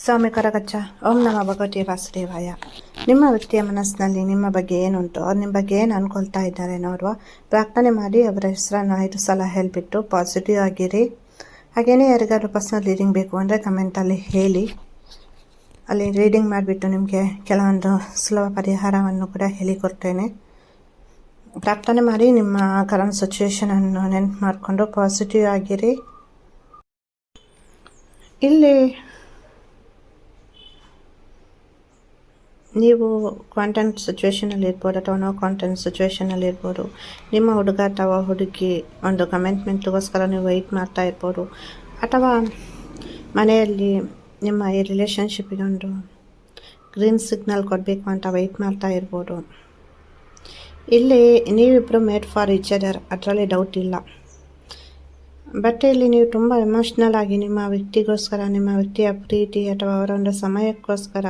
ಸ್ವಾಮಿ ಕರಗಚ್ಚ. ಓಂ ನಮ ಭಗವತಿ ವಾಸುದೇವಾಯ. ನಿಮ್ಮ ವ್ಯಕ್ತಿಯ ಮನಸ್ಸಿನಲ್ಲಿ ನಿಮ್ಮ ಬಗ್ಗೆ ಏನುಂಟು, ಅವ್ರು ನಿಮ್ಮ ಬಗ್ಗೆ ಏನು ಅನ್ಕೊಳ್ತಾ ಇದ್ದಾರೆ ನೋಡುವ. ಪ್ರಾರ್ಥನೆ ಮಾಡಿ ಅವರ ಹೆಸರನ್ನು 5 ಸಲ ಹೇಳಿಬಿಟ್ಟು ಪಾಸಿಟಿವ್ ಆಗಿರಿ. ಹಾಗೆಯೇ ಯಾರಿಗಾದ್ರು ಪರ್ಸನಲ್ ರೀಡಿಂಗ್ ಬೇಕು ಅಂದರೆ ಕಮೆಂಟಲ್ಲಿ ಹೇಳಿ. ಅಲ್ಲಿ ರೀಡಿಂಗ್ ಮಾಡಿಬಿಟ್ಟು ನಿಮಗೆ ಕೆಲವೊಂದು ಸುಲಭ ಪರಿಹಾರವನ್ನು ಕೂಡ ಹೇಳಿಕೊಡ್ತೇನೆ. ಪ್ರಾರ್ಥನೆ ಮಾಡಿ ನಿಮ್ಮ ಕರೆಂಟ್ ಸಿಚುವೇಶನನ್ನು ನೆನಪು ಮಾಡಿಕೊಂಡು ಪಾಸಿಟಿವ್ ಆಗಿರಿ. ಇಲ್ಲಿ ನೀವು ಕಾಂಟೆಂಟ್ ಸಿಚುವೇಷನಲ್ಲಿ ಇರ್ಬೋದು ಅಥವಾ ನೋ ಕಾಂಟೆಂಟ್ ಸಿಚುವೇಷನಲ್ಲಿ ಇರ್ಬೋದು. ನಿಮ್ಮ ಹುಡುಗ ಅಥವಾ ಹುಡುಗಿ ಒಂದು ಕಮೆಂಟ್ಮೆಂಟ್ಗೋಸ್ಕರ ನೀವು ವೆಯ್ಟ್ ಮಾಡ್ತಾ ಇರ್ಬೋದು, ಅಥವಾ ಮನೆಯಲ್ಲಿ ನಿಮ್ಮ ಈ ರಿಲೇಷನ್ಶಿಪ್ಪಿಗೆ ಒಂದು ಗ್ರೀನ್ ಸಿಗ್ನಲ್ ಕೊಡಬೇಕು ಅಂತ ವೆಯ್ಟ್ ಮಾಡ್ತಾ ಇರ್ಬೋದು. ಇಲ್ಲಿ ನೀವಿಬ್ಬರು ಮೇಡ್ ಫಾರ್ ಈಚ್ ಅದರ್, ಅದರಲ್ಲಿ ಡೌಟ್ ಇಲ್ಲ. ಬಟ್ ಇಲ್ಲಿ ನೀವು ತುಂಬ ಎಮೋಷ್ನಲ್ ಆಗಿ ನಿಮ್ಮ ವ್ಯಕ್ತಿಗೋಸ್ಕರ, ನಿಮ್ಮ ವ್ಯಕ್ತಿಯ ಪ್ರೀತಿ ಅಥವಾ ಅವರ ಒಂದು ಸಮಯಕ್ಕೋಸ್ಕರ,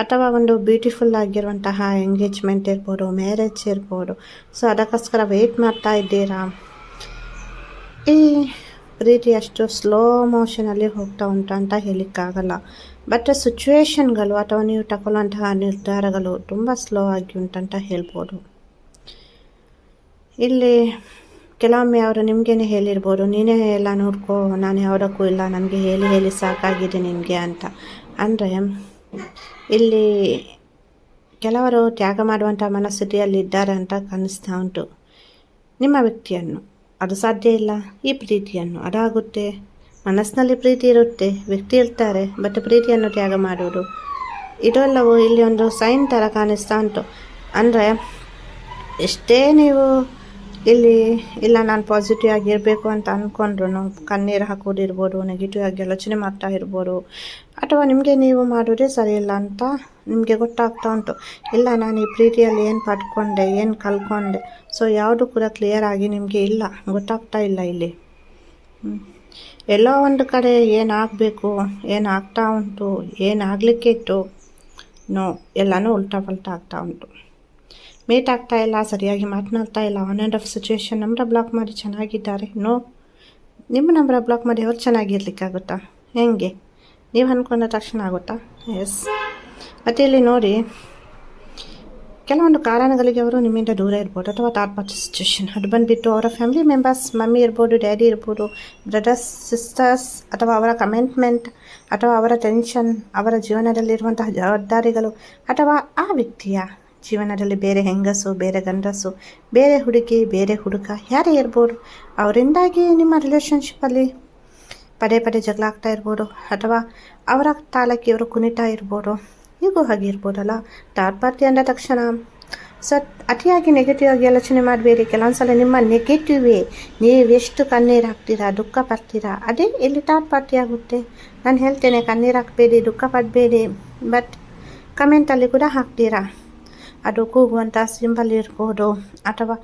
ಅಥವಾ ಒಂದು ಬ್ಯೂಟಿಫುಲ್ ಆಗಿರುವಂತಹ ಎಂಗೇಜ್ಮೆಂಟ್ ಇರ್ಬೋದು, ಮ್ಯಾರೇಜ್ ಇರ್ಬೋದು, ಸೊ ಅದಕ್ಕೋಸ್ಕರ ವೆಯ್ಟ್ ಮಾಡ್ತಾ ಇದ್ದೀರಾ. ಈ ಪ್ರೀತಿ ಅಷ್ಟು ಸ್ಲೋ ಮೋಷನಲ್ಲಿ ಹೋಗ್ತಾ ಉಂಟು ಅಂತ ಹೇಳಲಿಕ್ಕಾಗಲ್ಲ. ಬಟ್ ಸಿಚುವೇಶನ್ಗಳು ಅಥವಾ ನೀವು ತಗೊಳ್ಳುವಂತಹ ನಿರ್ಧಾರಗಳು ತುಂಬ ಸ್ಲೋ ಆಗಿ ಉಂಟಂತ ಹೇಳ್ಬೋದು. ಇಲ್ಲಿ ಕೆಲವೊಮ್ಮೆ ಅವರು ನಿಮಗೇನೆ ಹೇಳಿರ್ಬೋದು, ನೀನೇ ಎಲ್ಲ ನೋಡ್ಕೋ, ನಾನು ಯಾವುದಕ್ಕೂ ಇಲ್ಲ, ನನಗೆ ಹೇಳಿ ಹೇಳಿ ಸಾಕಾಗಿದೆ ನಿನಗೆ ಅಂತ. ಅಂದರೆ ಇಲ್ಲಿ ಕೆಲವರು ತ್ಯಾಗ ಮಾಡುವಂಥ ಮನಸ್ಥಿತಿಯಲ್ಲಿ ಇದ್ದಾರೆ ಅಂತ ಕಾಣಿಸ್ತಾ ಉಂಟು. ನಿಮ್ಮ ವ್ಯಕ್ತಿಯನ್ನು ಅದು ಸಾಧ್ಯ ಇಲ್ಲ, ಈ ಪ್ರೀತಿಯನ್ನು ಅದಾಗುತ್ತೆ. ಮನಸ್ಸಿನಲ್ಲಿ ಪ್ರೀತಿ ಇರುತ್ತೆ, ವ್ಯಕ್ತಿ ಇರ್ತಾರೆ, ಬಟ್ ಪ್ರೀತಿಯನ್ನು ತ್ಯಾಗ ಮಾಡುವುದು ಇದೆಲ್ಲವೂ ಇಲ್ಲಿ ಒಂದು ಸೈನ್ ಥರ ಕಾಣಿಸ್ತಾ ಉಂಟು. ಅಂದರೆ ಎಷ್ಟೇ ನೀವು ಇಲ್ಲಿ ಇಲ್ಲ ನಾನು ಪಾಸಿಟಿವ್ ಆಗಿರಬೇಕು ಅಂತ ಅಂದ್ಕೊಂಡ್ರು ಕಣ್ಣೀರು ಹಾಕೋದಿರ್ಬೋದು, ನೆಗೆಟಿವ್ ಆಗಿ ಆಲೋಚನೆ ಮಾಡ್ತಾ ಇರ್ಬೋದು, ಅಥವಾ ನಿಮಗೆ ನೀವು ಮಾಡೋದೇ ಸರಿ ಇಲ್ಲ ಅಂತ ನಿಮಗೆ ಗೊತ್ತಾಗ್ತಾ ಉಂಟು. ಇಲ್ಲ ನಾನು ಈ ಪ್ರೀತಿಯಲ್ಲಿ ಏನು ಪಡ್ಕೊಂಡೆ, ಏನು ಕಲ್ಕೊಂಡೆ, ಸೊ ಯಾವುದು ಕೂಡ ಕ್ಲಿಯರ್ ಆಗಿ ನಿಮಗೆ ಇಲ್ಲ, ಗೊತ್ತಾಗ್ತಾ ಇಲ್ಲ. ಇಲ್ಲಿ ಎಲ್ಲೋ ಒಂದು ಕಡೆ ಏನಾಗಬೇಕು, ಏನಾಗ್ತಾ ಉಂಟು, ಏನಾಗಲಿಕ್ಕೆ ಇತ್ತು, ನೋ ಎಲ್ಲನೂ ಉಲ್ಟಾ ಪಲ್ಟಾ ಆಗ್ತಾ ಉಂಟು. ಮೀಟ್ ಆಗ್ತಾ ಇಲ್ಲ, ಸರಿಯಾಗಿ ಮಾತನಾಡ್ತಾ ಇಲ್ಲ, on and off situation. Number block ಮಾಡಿ ಚೆನ್ನಾಗಿದ್ದಾರೆ, ನೋ. ನಿಮ್ಮ ನಂಬರ್ ಬ್ಲಾಕ್ ಮಾಡಿ ಅವ್ರು ಚೆನ್ನಾಗಿರ್ಲಿಕ್ಕಾಗುತ್ತಾ? ಹೆಂಗೆ? ನೀವು ಅಂದ್ಕೊಂಡ ತಕ್ಷಣ ಆಗುತ್ತಾ? ಎಸ್. ಮತ್ತು ಇಲ್ಲಿ ನೋಡಿ, ಕೆಲವೊಂದು ಕಾರಣಗಳಿಗೆ ಅವರು ನಿಮ್ಮಿಂದ ದೂರ ಇರ್ಬೋದು, ಅಥವಾ ಥರ್ಡ್ ಪಾರ್ಟಿ ಸಿಚುವೇಶನ್. ಅದು ಬಂದುಬಿಟ್ಟು ಅವರ ಫ್ಯಾಮಿಲಿ ಮೆಂಬರ್ಸ್, ಮಮ್ಮಿ ಇರ್ಬೋದು, ಡ್ಯಾಡಿ ಇರ್ಬೋದು, ಬ್ರದರ್ಸ್, ಸಿಸ್ಟರ್ಸ್, ಅಥವಾ ಅವರ ಕಮೆಂಟ್ಮೆಂಟ್, ಅಥವಾ ಅವರ ಟೆನ್ಷನ್, ಅವರ ಜೀವನದಲ್ಲಿರುವಂತಹ ಜವಾಬ್ದಾರಿಗಳು, ಅಥವಾ ಆ ವ್ಯಕ್ತಿಯ ಜೀವನದಲ್ಲಿ ಬೇರೆ ಹೆಂಗಸು, ಬೇರೆ ಗಂಡಸು, ಬೇರೆ ಹುಡುಗಿ, ಬೇರೆ ಹುಡುಗ, ಯಾರೇ ಇರ್ಬೋದು, ಅವರಿಂದಾಗಿ ನಿಮ್ಮ ರಿಲೇಷನ್ಶಿಪ್ಪಲ್ಲಿ ಪದೇ ಪದೇ ಜಗಳ ಆಗ್ತಾ ಇರ್ಬೋದು, ಅಥವಾ ಅವರ ತಾಳಕ್ಕೆ ಇವರು ಕುಣಿತಾ ಇರ್ಬೋದು. ಹೀಗೂ ಹಾಗೆ ಇರ್ಬೋದಲ್ಲ. ಥರ್ಡ್ ಪಾರ್ಟಿ ಅಂದ ತಕ್ಷಣ ಅತಿಯಾಗಿ ನೆಗೆಟಿವ್ ಆಗಿ ಆಲೋಚನೆ ಮಾಡಬೇಡಿ. ಕೆಲವೊಂದ್ಸಲ ನಿಮ್ಮ ನೆಗೆಟಿವೇ ನೀವೆಷ್ಟು ಕಣ್ಣೀರು ಹಾಕ್ತೀರಾ, ದುಃಖ ಪಡ್ತೀರಾ, ಅದೇ ಇಲ್ಲಿ ಥರ್ಡ್ ಪಾರ್ಟಿ ಆಗುತ್ತೆ. ನಾನು ಹೇಳ್ತೇನೆ, ಕಣ್ಣೀರು ಹಾಕಬೇಡಿ, ದುಃಖ ಪಡಬೇಡಿ, ಬಟ್ ಕಮೆಂಟಲ್ಲಿ ಕೂಡ ಹಾಕ್ತೀರಾ. ಅದು ಕೂಗುವಂಥ ಸಿಂಬಲ್ ಇರ್ಬೋದು, ಅಥವಾ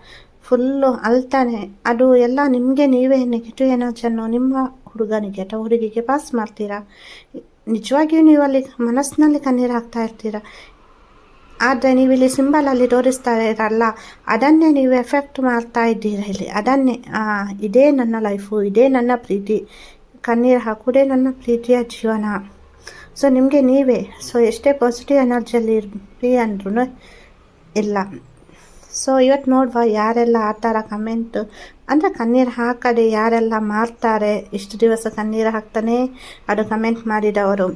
ಫುಲ್ಲು ಅಳ್ತಾನೆ, ಅದು ಎಲ್ಲ ನಿಮಗೆ ನೀವೇ ನೆಗೆಟಿವ್ ಎನರ್ಜಿಯನ್ನು ನಿಮ್ಮ ಹುಡುಗನಿಗೆ ಅಥವಾ ಹುಡುಗಿಗೆ ಪಾಸ್ ಮಾಡ್ತೀರಾ. ನಿಜವಾಗಿಯೂ ನೀವು ಅಲ್ಲಿ ಮನಸ್ಸಿನಲ್ಲಿ ಕಣ್ಣೀರು ಹಾಕ್ತಾ ಇರ್ತೀರ. ಆದರೆ ನೀವು ಇಲ್ಲಿ ಸಿಂಬಲಲ್ಲಿ ತೋರಿಸ್ತಾ ಇರಲ್ಲ, ಅದನ್ನೇ ನೀವು ಎಫೆಕ್ಟ್ ಮಾಡ್ತಾ ಇದ್ದೀರ ಇಲ್ಲಿ. ಅದನ್ನೇ ಇದೇ ನನ್ನ ಲೈಫು, ಇದೇ ನನ್ನ ಪ್ರೀತಿ, ಕಣ್ಣೀರು ಹಾಕೋದೇ ನನ್ನ ಪ್ರೀತಿಯ ಜೀವನ. ಸೊ ನಿಮಗೆ ನೀವೇ, ಸೊ ಎಷ್ಟೇ ಪಾಸಿಟಿವ್ ಎನರ್ಜಿಯಲ್ಲಿ ಇರ್ರಿ ಅಂದ್ರೂ ಇಲ್ಲ. ಸೊ ಇವತ್ತು ನೋಡುವ ಯಾರೆಲ್ಲ ಆ ಥರ ಕಮೆಂಟ್ ಅಂದರೆ ಕಣ್ಣೀರು ಹಾಕದೆ ಯಾರೆಲ್ಲ ಮಾಡ್ತಾರೆ, ಇಷ್ಟು ದಿವಸ ಕಣ್ಣೀರು ಹಾಕ್ತಾನೆ ಅದು ಕಮೆಂಟ್ ಮಾಡಿದವರು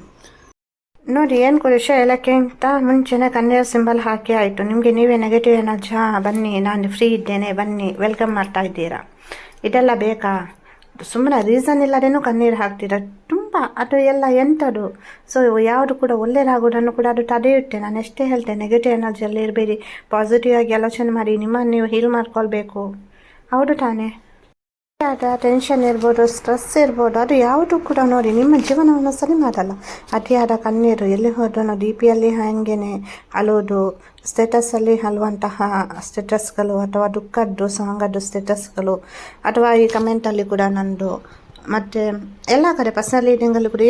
ನೋಡಿ. ಏನು ವಿಷಯ ಹೇಳೋಕ್ಕಿಂತ ಮುಂಚೆನೇ ಕಣ್ಣೀರು ಸಿಂಬಲ್ ಹಾಕಿ ಆಯಿತು. ನಿಮಗೆ ನೀವೇ ನೆಗೆಟಿವ್ ಎನರ್ಜಿ, ಬನ್ನಿ ನಾನು ಫ್ರೀ ಇದ್ದೇನೆ, ಬನ್ನಿ ವೆಲ್ಕಮ್ ಮಾಡ್ತಾ ಇದ್ದೀರಾ, ಇದೆಲ್ಲ ಬೇಕಾ? ಸುಮ್ಮನೆ ರೀಸನ್ ಇಲ್ಲದೇನೂ ಕಣ್ಣೀರು ಹಾಕ್ತೀರ ತುಂಬ. ಅದು ಎಲ್ಲ ಎಂಥದ್ದು? ಸೊ ಯಾವುದು ಕೂಡ ಒಳ್ಳೆಯದಾಗೋದನ್ನು ಕೂಡ ಅದು ತಡೆಯುತ್ತೆ. ನಾನು ಎಷ್ಟೇ ಹೇಳ್ತೇನೆ, ನೆಗೆಟಿವ್ ಎನರ್ಜಿಯಲ್ಲಿ ಇರಬೇಡಿ, ಪಾಸಿಟಿವ್ ಆಗಿ ಆಲೋಚನೆ ಮಾಡಿ ನಿಮ್ಮನ್ನು ನೀವು ಹೀಲ್ ಮಾಡ್ಕೊಳ್ಬೇಕು. ಹೌದು ತಾನೇ? ಅದ ಟೆನ್ಷನ್ ಇರ್ಬೋದು, ಸ್ಟ್ರೆಸ್ ಇರ್ಬೋದು, ಅದು ಯಾವುದು ಕೂಡ ನೋಡಿ ನಿಮ್ಮ ಜೀವನವನ್ನು ಸರಿ ಮಾಡಲ್ಲ. ಅತಿಯಾದ ಕಣ್ಣೀರು ಎಲ್ಲಿ ಹೋದ್ರೂ ಡಿ ಪಿಯಲ್ಲಿ ಹಾಗೇನೆ ಅಳೋದು, ಸ್ಟೇಟಸಲ್ಲಿ ಅಳುವಂತಹ ಸ್ಟೇಟಸ್ಗಳು, ಅಥವಾ ದುಃಖದ್ದು ಸಾಂಗದ್ದು ಸ್ಟೇಟಸ್ಗಳು, ಅಥವಾ ಈ ಕಮೆಂಟಲ್ಲಿ ಕೂಡ ನಂದು, ಮತ್ತು ಎಲ್ಲ ಕಡೆ ಪರ್ಸನಲ್ ರೀಡಿಂಗಲ್ಲಿ ಕೂಡ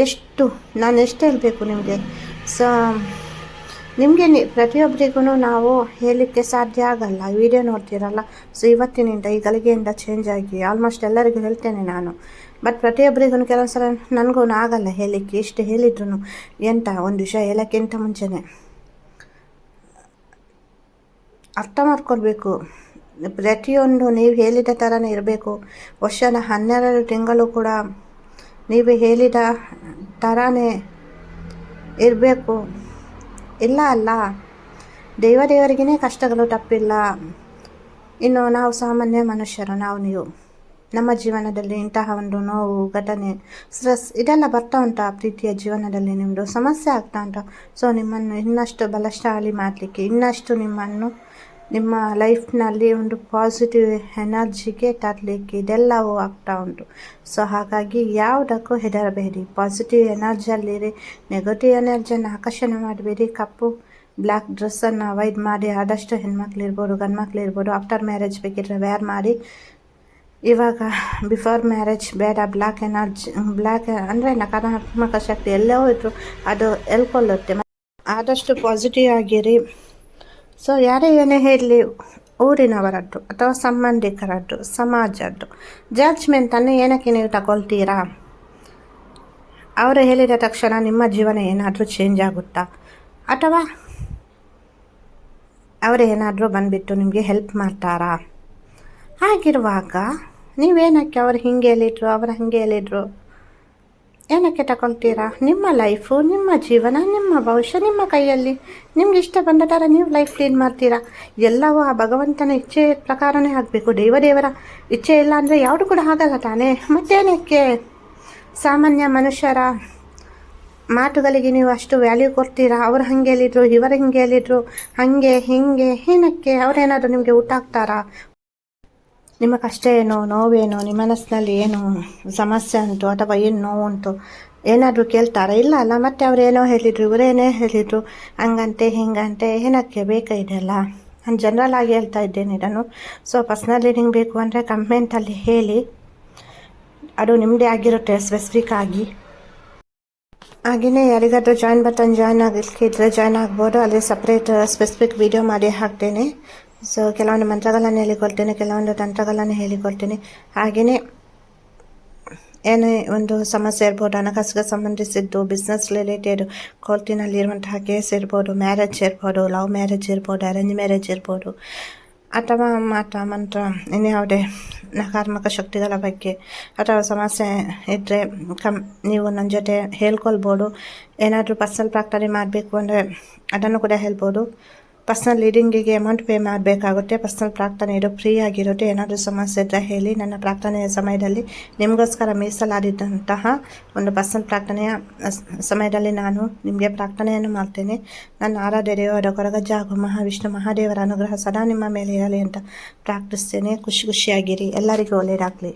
ನಾನು ಎಷ್ಟು ಹೇಳಬೇಕು ನಿಮಗೆ. ಸೊ ನಿಮಗೆ ಪ್ರತಿಯೊಬ್ಬರಿಗೂ ನಾವು ಹೇಳಲಿಕ್ಕೆ ಸಾಧ್ಯ ಆಗಲ್ಲ. ವಿಡಿಯೋ ನೋಡ್ತೀರಲ್ಲ, ಸೊ ಇವತ್ತಿನಿಂದ ಈ ಗಳಿಗೆಯಿಂದ ಚೇಂಜ್ ಆಗಿ ಆಲ್ಮೋಸ್ಟ್ ಎಲ್ಲರಿಗೂ ಹೇಳ್ತೇನೆ ನಾನು. ಬಟ್ ಪ್ರತಿಯೊಬ್ಬರಿಗೂ ಕೆಲವೊಂದು ಸಲ ನನಗೂ ಆಗಲ್ಲ ಹೇಳಲಿಕ್ಕೆ. ಎಷ್ಟು ಹೇಳಿದ್ರು ಎಂತ ಒಂದು ವಿಷಯ ಹೇಳೋಕ್ಕಿಂತ ಮುಂಚೆನೇ ಅರ್ಥ ಮಾಡ್ಕೊಳ್ಬೇಕು. ಪ್ರತಿಯೊಂದು ನೀವು ಹೇಳಿದ ಥರನೇ ಇರಬೇಕು. ವರ್ಷದ 12 ತಿಂಗಳು ಕೂಡ ನೀವು ಹೇಳಿದ ಥರನೇ ಇರಬೇಕು. ಇಲ್ಲ ಅಲ್ಲ, ದೇವರಿಗೇ ಕಷ್ಟಗಳು ತಪ್ಪಿಲ್ಲ. ಇನ್ನು ನಾವು ಸಾಮಾನ್ಯ ಮನುಷ್ಯರು, ನೀವು ನಮ್ಮ ಜೀವನದಲ್ಲಿ ಇಂತಹ ಒಂದು ನೋವು, ಘಟನೆ, ಸ್ಟ್ರೆಸ್ ಇದೆಲ್ಲ ಬರ್ತಾ ಉಂಟಾ? ಪ್ರೀತಿಯ ಜೀವನದಲ್ಲಿ ನಿಮ್ಮದು ಸಮಸ್ಯೆ ಆಗ್ತಾ ಉಂಟಾ? ಸೊ ನಿಮ್ಮನ್ನು ಇನ್ನಷ್ಟು ಬಲಶಾಲಿ ಮಾಡಲಿಕ್ಕೆ, ಇನ್ನಷ್ಟು ನಿಮ್ಮ ಲೈಫ್ನಲ್ಲಿ ಒಂದು ಪಾಸಿಟಿವ್ ಎನರ್ಜಿಗೆ ತರಲಿಕ್ಕೆ ಇದೆಲ್ಲವೂ ಆಗ್ತಾ ಉಂಟು. ಸೊ ಹಾಗಾಗಿ ಯಾವುದಕ್ಕೂ ಹೆದರಬೇಡಿ, ಪಾಸಿಟಿವ್ ಎನರ್ಜಿಯಲ್ಲಿರಿ. ನೆಗೆಟಿವ್ ಎನರ್ಜಿಯನ್ನು ಆಕರ್ಷಣೆ ಮಾಡಬೇಡಿ. ಕಪ್ಪು ಬ್ಲ್ಯಾಕ್ ಡ್ರೆಸ್ಸನ್ನು ಅವಾಯ್ಡ್ ಮಾಡಿ. ಆದಷ್ಟು ಹೆಣ್ಮಕ್ಳಿರ್ಬೋದು ಗಂಡು ಮಕ್ಳಿರ್ಬೋದು ಆಫ್ಟರ್ ಮ್ಯಾರೇಜ್ ಬೇಕಿದ್ರೆ ವೇರ್ ಮಾಡಿ. ಇವಾಗ ಬಿಫೋರ್ ಮ್ಯಾರೇಜ್ ಬೇಡ. ಬ್ಲ್ಯಾಕ್ ಎನರ್ಜಿ, ಬ್ಲ್ಯಾಕ್ ಅಂದರೆ ನಕಾರಾತ್ಮಕ ಶಕ್ತಿ ಎಲ್ಲವೂ ಇದ್ರು ಅದು ಎಲ್ಕೊಳ್ಳುತ್ತೆ. ಆದಷ್ಟು ಪಾಸಿಟಿವ್ ಆಗಿರಿ. ಸೊ ಯಾರೇ ಏನೇ ಹೇಳಲಿ, ಊರಿನವರದ್ದು ಅಥವಾ ಸಂಬಂಧಿಕರದ್ದು, ಸಮಾಜದ್ದು ಜಡ್ಜ್ಮೆಂಟನ್ನು ಏನಕ್ಕೆ ನೀವು ತಗೊಳ್ತೀರಾ? ಅವರು ಹೇಳಿದ ತಕ್ಷಣ ನಿಮ್ಮ ಜೀವನ ಏನಾದರೂ ಚೇಂಜ್ ಆಗುತ್ತಾ? ಅಥವಾ ಅವರು ಏನಾದರೂ ಬಂದುಬಿಟ್ಟು ನಿಮಗೆ ಹೆಲ್ಪ್ ಮಾಡ್ತಾರಾ? ಹಾಗಿರುವಾಗ ನೀವೇನಕ್ಕೆ ಅವ್ರು ಹಿಂಗೆ ಹೇಳಿದ್ರು, ಅವರು ಹಾಗೆ ಹೇಳಿದ್ರು ಏನಕ್ಕೆ ತಗೊಳ್ತೀರಾ? ನಿಮ್ಮ ಲೈಫು, ನಿಮ್ಮ ಜೀವನ, ನಿಮ್ಮ ಭವಿಷ್ಯ ನಿಮ್ಮ ಕೈಯಲ್ಲಿ. ನಿಮ್ಗೆ ಇಷ್ಟ ಬಂದ ಥರ ನೀವು ಲೈಫ್ ಲೀಡ್ ಮಾಡ್ತೀರಾ. ಎಲ್ಲವೂ ಆ ಭಗವಂತನ ಇಚ್ಛೆ ಪ್ರಕಾರನೇ ಆಗಬೇಕು. ದೇವರ ಇಚ್ಛೆ ಇಲ್ಲ ಅಂದರೆ ಯಾವುದು ಕೂಡ ಆಗಲ್ಲ ತಾನೇ. ಮತ್ತೇನಕ್ಕೆ ಸಾಮಾನ್ಯ ಮನುಷ್ಯರ ಮಾತುಗಳಿಗೆ ನೀವು ಅಷ್ಟು ವ್ಯಾಲ್ಯೂ ಕೊಡ್ತೀರಾ? ಅವ್ರು ಹಾಗೆ ಹೇಳಿದ್ರು, ಇವರು ಹಿಂಗೆ ಹೇಳಿದ್ರು, ಹಾಗೆ ಹಿಂಗೆ ಏನಕ್ಕೆ? ಅವರೇನಾದರೂ ನಿಮಗೆ ಊಟ ಹಾಕ್ತಾರಾ? ನಿಮ್ಮ ಕಷ್ಟ ಏನೋ, ನೋವೇನೋ, ನಿಮ್ಮ ಮನಸ್ಸಿನಲ್ಲಿ ಏನು ಸಮಸ್ಯೆ ಉಂಟು ಅಥವಾ ಏನು ನೋವು ಉಂಟು ಏನಾದರೂ ಕೇಳ್ತಾರಾ? ಇಲ್ಲ ಅಲ್ಲ. ಮತ್ತು ಅವರೇನೋ ಹೇಳಿದರು, ಇವರೇನೇ ಹೇಳಿದರು, ಹಂಗಂತೆ ಹಿಂಗಂತೆ ಏನಕ್ಕೆ ಬೇಕಾ ಇದೆಲ್ಲ? ನಾನು ಜನರಲ್ ಆಗಿ ಹೇಳ್ತಾ ಇದ್ದೇನೆ ಇದನ್ನು. ಸೊ ಪರ್ಸ್ನಲ್ ರೀಡಿಂಗ್ ಬೇಕು ಅಂದರೆ ಕಮೆಂಟಲ್ಲಿ ಹೇಳಿ, ಅದು ನಿಮ್ಮದೇ ಆಗಿರುತ್ತೆ ಸ್ಪೆಸಿಫಿಕ್ ಆಗಿ. ಹಾಗೆಯೇ ಯಾರಿಗಾದ್ರೂ ಜಾಯ್ನ್ ಆಗಲಿಕ್ಕಿದ್ರೆ ಜಾಯ್ನ್ ಆಗ್ಬೋದು. ಅಲ್ಲಿ ಸಪ್ರೇಟ್ ಸ್ಪೆಸಿಫಿಕ್ ವಿಡಿಯೋ ಮಾಡಿ ಹಾಕ್ತೇನೆ. ಸೊ ಕೆಲವೊಂದು ಮಂತ್ರಗಳನ್ನು ಹೇಳಿಕೊಡ್ತೇನೆ, ಕೆಲವೊಂದು ತಂತ್ರಗಳನ್ನು ಹೇಳಿಕೊಡ್ತೇನೆ. ಹಾಗೆಯೇ ಏನೇ ಒಂದು ಸಮಸ್ಯೆ ಇರ್ಬೋದು, ಹಣಕಾಸಿಗೆ ಸಂಬಂಧಿಸಿದ್ದು, ಬಿಸ್ನೆಸ್ ರಿಲೇಟೆಡ್, ಕೋರ್ಟಿನಲ್ಲಿರುವಂತಹ ಕೇಸ್ ಇರ್ಬೋದು, ಮ್ಯಾರೇಜ್ ಇರ್ಬೋದು, ಲವ್ ಮ್ಯಾರೇಜ್ ಇರ್ಬೋದು, ಅರೇಂಜ್ ಮ್ಯಾರೇಜ್ ಇರ್ಬೋದು, ಅಥವಾ ಮಾಟ ಮಂತ್ರ ಇನ್ಯಾವುದೇ ನಕಾರಾತ್ಮಕ ಶಕ್ತಿಗಳ ಬಗ್ಗೆ ಅಥವಾ ಸಮಸ್ಯೆ ಇದ್ದರೆ ನೀವು ನನ್ನ ಜೊತೆ ಹೇಳ್ಕೊಳ್ಬೋದು. ಏನಾದರೂ ಪರ್ಸನಲ್ ಪ್ರಾರ್ಥನೆ ಮಾಡಬೇಕು ಅಂದರೆ ಅದನ್ನು ಕೂಡ ಹೇಳ್ಬೋದು. ಪರ್ಸನಲ್ ರೀಡಿಂಗಿಗೆ ಅಮೌಂಟ್ ಪೇ ಮಾಡಬೇಕಾಗುತ್ತೆ. ಪರ್ಸನಲ್ ಪ್ರಾರ್ಥನೆ ಇದು ಫ್ರೀ ಆಗಿರುತ್ತೆ. ಏನಾದರೂ ಸಮಸ್ಯೆ ಇದ್ದರೆ ಹೇಳಿ. ನನ್ನ ಪ್ರಾರ್ಥನೆಯ ಸಮಯದಲ್ಲಿ ನಿಮಗೋಸ್ಕರ ಮೀಸಲಾದಂತಹ ಒಂದು ಪರ್ಸನಲ್ ಪ್ರಾರ್ಥನೆಯ ಸಮಯದಲ್ಲಿ ನಾನು ನಿಮಗೆ ಪ್ರಾರ್ಥನೆಯನ್ನು ಮಾಡ್ತೇನೆ. ನನ್ನ ಆರಾಧ್ಯ ದೇವರ ಕೊರಗಜ್ಜ ಮಹಾವಿಷ್ಣು ಮಹಾದೇವರ ಅನುಗ್ರಹ ಸದಾ ನಿಮ್ಮ ಮೇಲೆ ಇರಲಿ ಅಂತ ಪ್ರಾರ್ಥಿಸ್ತೇನೆ. ಖುಷಿಯಾಗಿರಿ. ಎಲ್ಲರಿಗೂ ಒಳ್ಳೆಯದಾಗಲಿ.